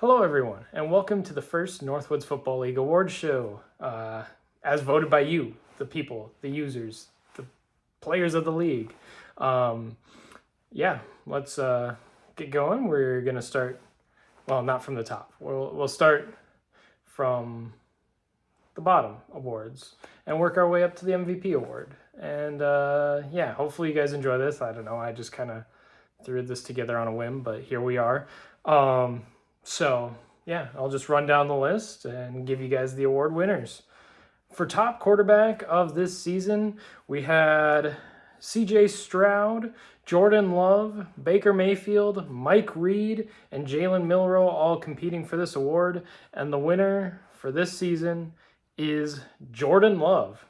Hello, everyone, and welcome to the first Northwoods Football League Awards show, as voted by you, the people, the users, the players of the league. Let's get going. We're gonna start. Well, not from the top. We'll start from the bottom awards and work our way up to the MVP award. And hopefully you guys enjoy this. I don't know. I just kind of threw this together on a whim, but here we are. I'll just run down the list and give you guys the award winners. For top quarterback of this season, we had CJ Stroud, Jordan Love, Baker Mayfield, Mike Reed, and Jalen Milroe all competing for this award. And the winner for this season is Jordan Love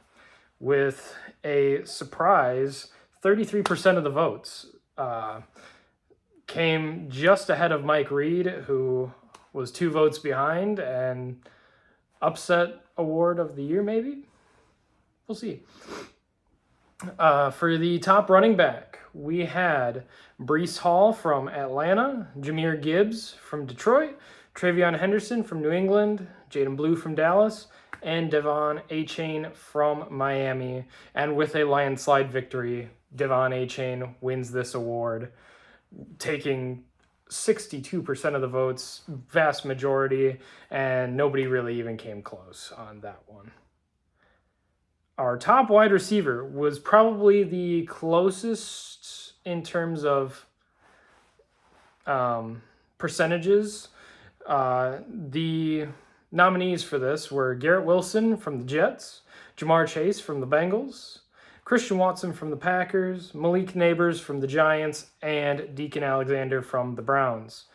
with a surprise 33% of the votes. Came just ahead of Mike Reed, who was 2 votes behind, and upset award of the year, maybe? We'll see. For the top running back, we had Breece Hall from Atlanta, Jahmyr Gibbs from Detroit, Travion Henderson from New England, Jaden Blue from Dallas, and Devon Achane from Miami. And with a landslide victory, Devon Achane wins this award, taking 62% of the votes, vast majority, and nobody really even came close on that one. Our top wide receiver was probably the closest in terms of percentages. The nominees for this were Garrett Wilson from the Jets, Jamar Chase from the Bengals, Christian Watson from the Packers, Malik Neighbors from the Giants, and Deacon Alexander from the Browns.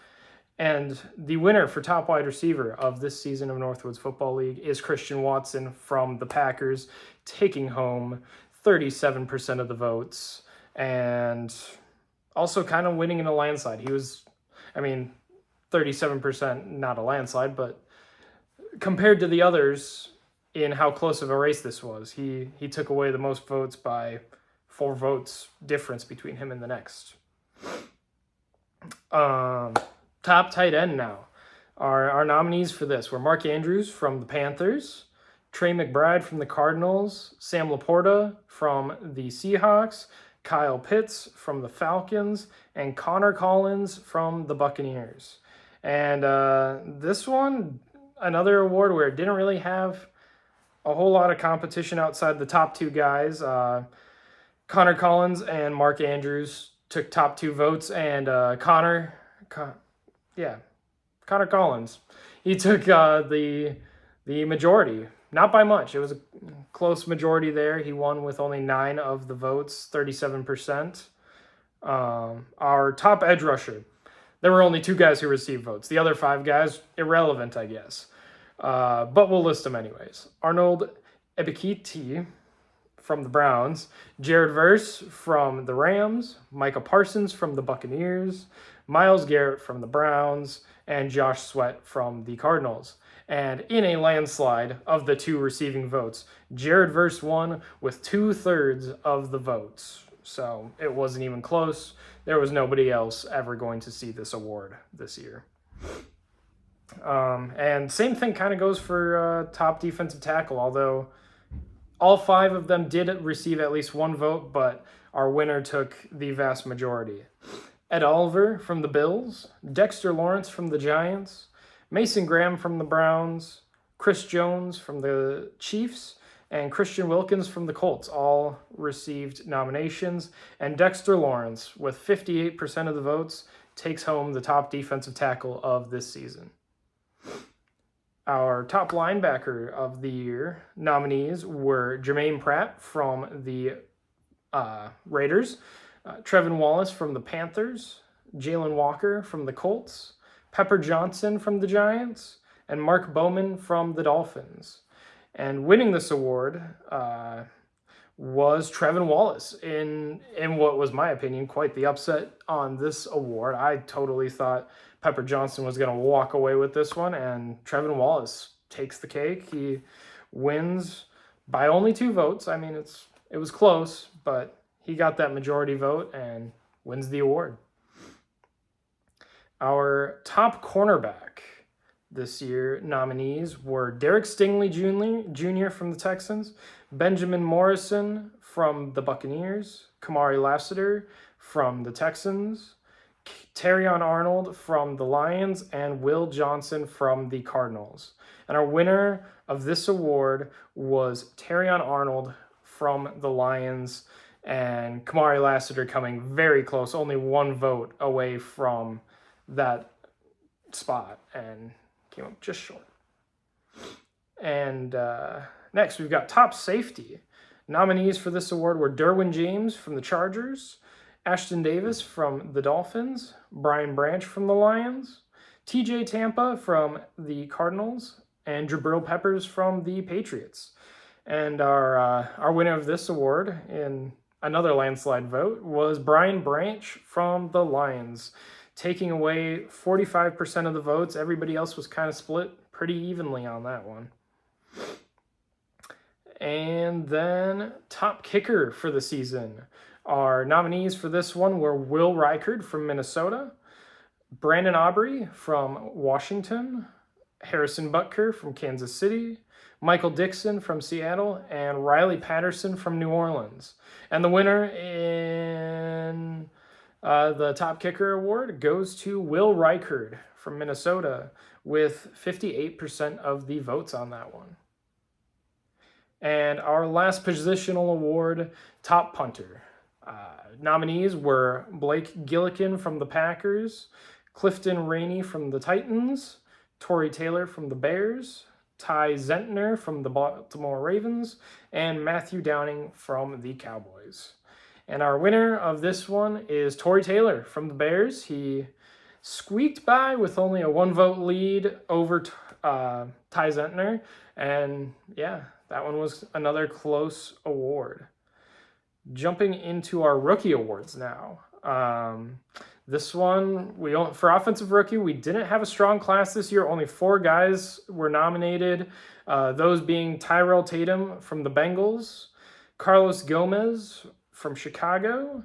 And the winner for top wide receiver of this season of Northwoods Football League is Christian Watson from the Packers, taking home 37% of the votes and also kind of winning in a landslide. He was, 37%, not a landslide, but compared to the others in how close of a race this was, he took away the most votes by 4 votes difference between him and the next. Top tight end now. Our nominees for this were Mark Andrews from the Panthers, Trey McBride from the Cardinals, Sam Laporta from the Seahawks, Kyle Pitts from the Falcons, and Connor Collins from the Buccaneers. And this one, another award where it didn't really have a whole lot of competition outside the top 2 guys. Connor Collins and Mark Andrews took top 2 votes, and Connor Collins, he took the majority, not by much. It was a close majority there. He won with only 9 of the votes, 37%. Our top edge rusher, there were only 2 guys who received votes. The other 5 guys, irrelevant, I guess. But we'll list them anyways. Arnold Ebiketie from the Browns, Jared Verse from the Rams, Micah Parsons from the Buccaneers, Myles Garrett from the Browns, and Josh Sweat from the Cardinals. And in a landslide of the 2 receiving votes, Jared Verse won with 2/3 of the votes. So it wasn't even close. There was nobody else ever going to see this award this year. And same thing kind of goes for top defensive tackle, although all 5 of them did receive at least 1 vote, but our winner took the vast majority. Ed Oliver from the Bills, Dexter Lawrence from the Giants, Mason Graham from the Browns, Chris Jones from the Chiefs, and Christian Wilkins from the Colts all received nominations, and Dexter Lawrence, with 58% of the votes, takes home the top defensive tackle of this season. Our top linebacker of the year nominees were Jermaine Pratt from the Raiders, Trevin Wallace from the Panthers, Jalen Walker from the Colts, Pepper Johnson from the Giants, and Mark Bowman from the Dolphins. And winning this award was Trevin Wallace in what was, my opinion, quite the upset on this award. I totally thought Pepper Johnson was going to walk away with this one, and Trevin Wallace takes the cake. He wins by only 2 votes. It was close, but he got that majority vote and wins the award. Our top cornerback this year nominees were Derek Stingley Jr. from the Texans, Benjamin Morrison from the Buccaneers, Kamari Lassiter from the Texans, Terrion Arnold from the Lions, and Will Johnson from the Cardinals. And our winner of this award was Terrion Arnold from the Lions, and Kamari Lassiter coming very close, only one vote away from that spot, and came up just short. And next, we've got top safety. Nominees for this award were Derwin James from the Chargers, Ashton Davis from the Dolphins, Brian Branch from the Lions, TJ Tampa from the Cardinals, and Jabril Peppers from the Patriots. And our winner of this award in another landslide vote was Brian Branch from the Lions, taking away 45% of the votes. Everybody else was kind of split pretty evenly on that one. And then top kicker for the season. Our nominees for this one were Will Reichard from Minnesota, Brandon Aubrey from Washington, Harrison Butker from Kansas City, Michael Dixon from Seattle, and Riley Patterson from New Orleans. And the winner in the top kicker award goes to Will Reichard from Minnesota with 58% of the votes on that one. And our last positional award, top punter. Nominees were Blake Gillikin from the Packers, Clifton Rainey from the Titans, Torrey Taylor from the Bears, Ty Zentner from the Baltimore Ravens, and Matthew Downing from the Cowboys. And our winner of this one is Torrey Taylor from the Bears. He squeaked by with only a 1-vote lead over Ty Zentner. And yeah, that one was another close award. Jumping into our rookie awards now. This one, for offensive rookie, we didn't have a strong class this year. Only 4 guys were nominated, those being Tyrell Tatum from the Bengals, Carlos Gomez from Chicago,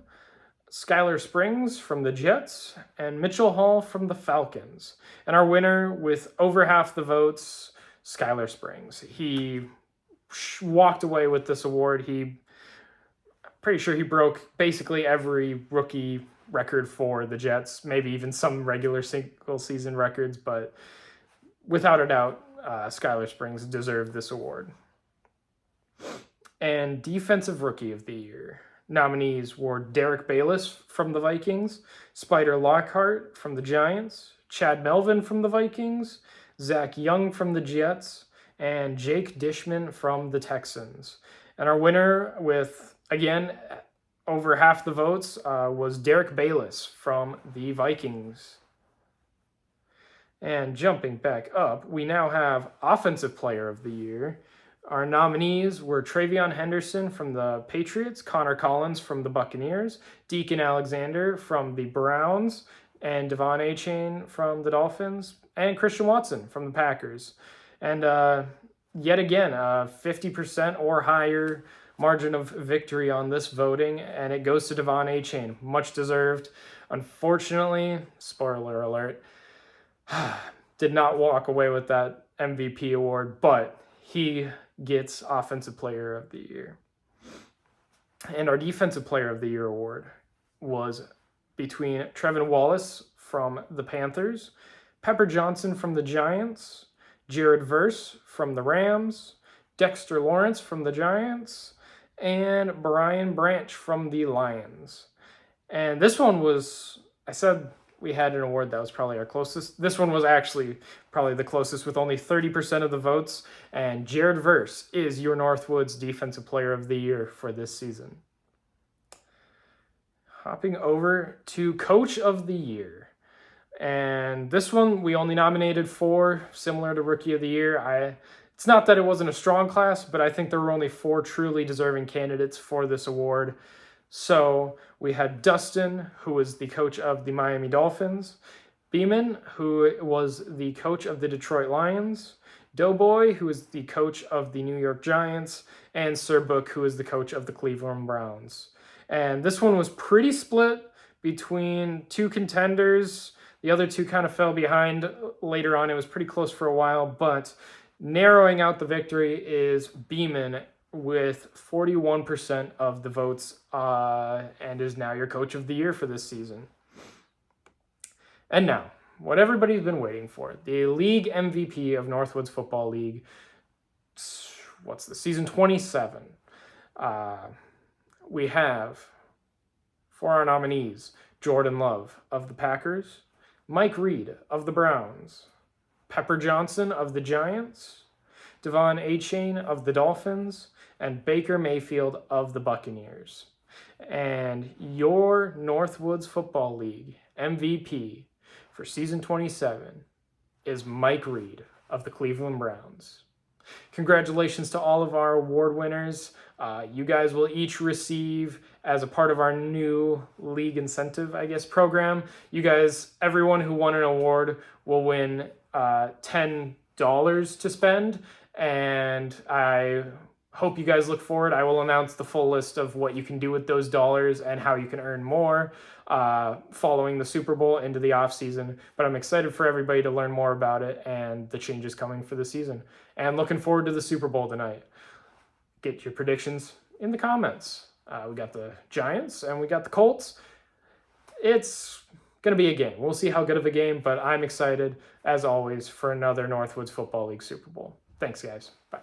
Skylar Springs from the Jets, and Mitchell Hall from the Falcons. And our winner, with over half the votes, Skylar Springs. He walked away with this award. Pretty sure he broke basically every rookie record for the Jets, maybe even some regular single season records, but without a doubt, Skylar Springs deserved this award. And Defensive Rookie of the Year. Nominees were Derek Bayless from the Vikings, Spider Lockhart from the Giants, Chad Melvin from the Vikings, Zach Young from the Jets, and Jake Dishman from the Texans. And our winner, with, again, over half the votes, was Derek Bayless from the Vikings. And jumping back up, we now have Offensive Player of the Year. Our nominees were Travion Henderson from the Patriots, Connor Collins from the Buccaneers, Deacon Alexander from the Browns, and Devon Achane from the Dolphins, and Christian Watson from the Packers. And yet again, 50% or higher margin of victory on this voting, and it goes to Devon Achane. Much deserved. Unfortunately, spoiler alert, did not walk away with that MVP award, but he gets Offensive Player of the Year. And our Defensive Player of the Year award was between Trevin Wallace from the Panthers, Pepper Johnson from the Giants, Jared Verse from the Rams, Dexter Lawrence from the Giants, and Brian Branch from the Lions. And this one was, I said we had an award that was probably our closest. This one was actually probably the closest with only 30% of the votes, and Jared Verse is your Northwoods Defensive Player of the Year for this season. Hopping over to Coach of the Year. And this one we only nominated 4, similar to Rookie of the Year. It's not that it wasn't a strong class, but I think there were only 4 truly deserving candidates for this award. So we had Dustin, who was the coach of the Miami Dolphins, Beeman, who was the coach of the Detroit Lions, Doughboy, who is the coach of the New York Giants, and Sir Book, who is the coach of the Cleveland Browns. And this one was pretty split between 2 contenders The other two kind of fell behind later on. It was pretty close for a while, but narrowing out the victory is Beeman with 41% of the votes and is now your coach of the year for this season. And now, what everybody's been waiting for, the league MVP of Northwoods Football League. What's the season 27? We have, for our nominees, Jordan Love of the Packers, Mike Reed of the Browns, Pepper Johnson of the Giants, Devon Achane of the Dolphins, and Baker Mayfield of the Buccaneers. And your Northwoods Football League MVP for season 27 is Mike Reed of the Cleveland Browns. Congratulations to all of our award winners. You guys will each receive, as a part of our new league incentive, program, you guys, everyone who won an award will win $10 to spend. And I hope you guys look forward. I will announce the full list of what you can do with those dollars and how you can earn more following the Super Bowl into the off season. But I'm excited for everybody to learn more about it and the changes coming for the season. And looking forward to the Super Bowl tonight. Get your predictions in the comments. We got the Giants and we got the Colts. It's going to be a game. We'll see how good of a game, but I'm excited, as always, for another Northwoods Football League Super Bowl. Thanks, guys. Bye.